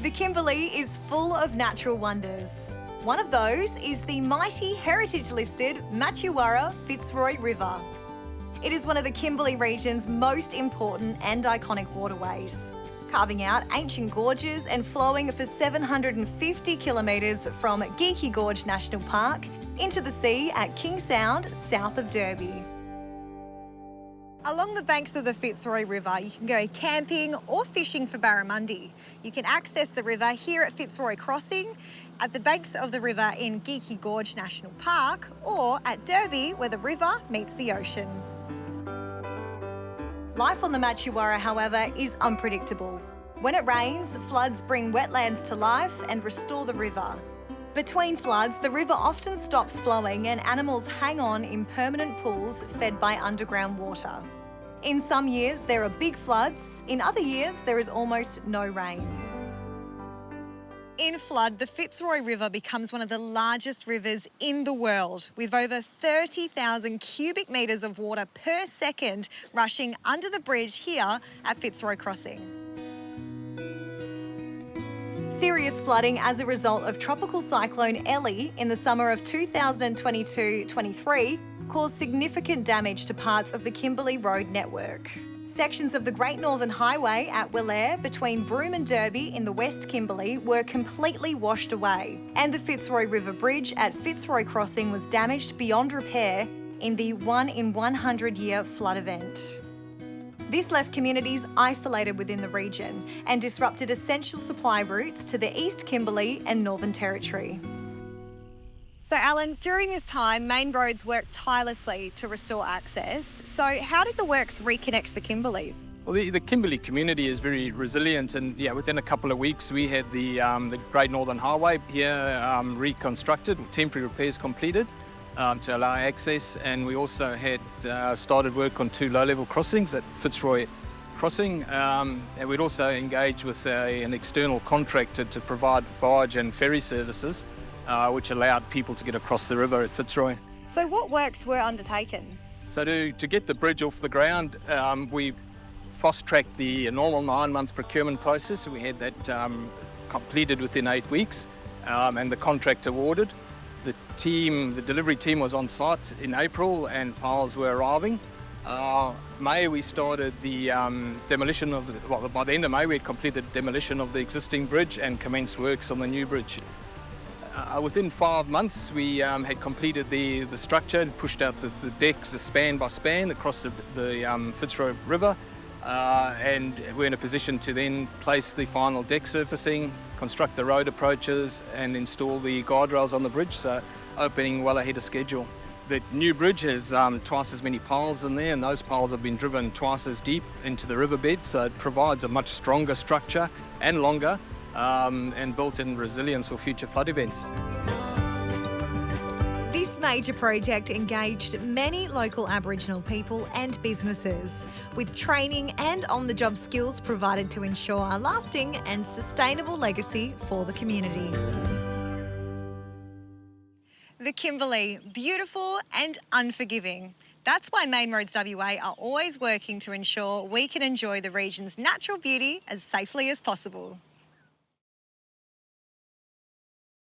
The Kimberley is full of natural wonders. One of those is the mighty heritage-listed Machuwarra Fitzroy River. It is one of the Kimberley region's most important and iconic waterways, carving out ancient gorges and flowing for 750 kilometres from Geekie Gorge National Park into the sea at King Sound, south of Derby. Along the banks of the Fitzroy River, you can go camping or fishing for barramundi. You can access the river here at Fitzroy Crossing, at the banks of the river in Geekie Gorge National Park, or at Derby, where the river meets the ocean. Life on the Machuwarra, however, is unpredictable. When it rains, floods bring wetlands to life and restore the river. Between floods, the river often stops flowing and animals hang on in permanent pools fed by underground water. In some years, there are big floods. In other years, there is almost no rain. In flood, the Fitzroy River becomes one of the largest rivers in the world, with over 30,000 cubic metres of water per second rushing under the bridge here at Fitzroy Crossing. Serious flooding as a result of Tropical Cyclone Ellie in the summer of 2022-23 caused significant damage to parts of the Kimberley road network. Sections of the Great Northern Highway at Willair between Broome and Derby in the West Kimberley were completely washed away, and the Fitzroy River Bridge at Fitzroy Crossing was damaged beyond repair in the 1 in 100-year flood event. This left communities isolated within the region and disrupted essential supply routes to the East Kimberley and Northern Territory. So Alan, during this time, Main Roads worked tirelessly to restore access. So how did the works reconnect the Kimberley? Well, the Kimberley community is very resilient, and within a couple of weeks we had the Great Northern Highway here reconstructed, temporary repairs completed. To allow access, and we also had started work on 2 low-level crossings at Fitzroy Crossing, and we'd also engaged with an external contractor to provide barge and ferry services, which allowed people to get across the river at Fitzroy. So what works were undertaken? So to get the bridge off the ground, we fast-tracked the normal 9-month procurement process. We had that completed within 8 weeks, and the contract awarded. The delivery team was on site in April and piles were arriving. May we started the demolition of by the end of May we had completed demolition of the existing bridge and commenced works on the new bridge. Within 5 months we had completed the structure and pushed out the decks, the span by span across the Fitzroy River, and we're in a position to then place the final deck surfacing, construct the road approaches and install the guardrails on the bridge, so opening well ahead of schedule. The new bridge has twice as many piles in there, and those piles have been driven twice as deep into the riverbed, so it provides a much stronger structure and longer and built-in resilience for future flood events. This major project engaged many local Aboriginal people and businesses, with training and on-the-job skills provided to ensure a lasting and sustainable legacy for the community. The Kimberley, beautiful and unforgiving. That's why Main Roads WA are always working to ensure we can enjoy the region's natural beauty as safely as possible.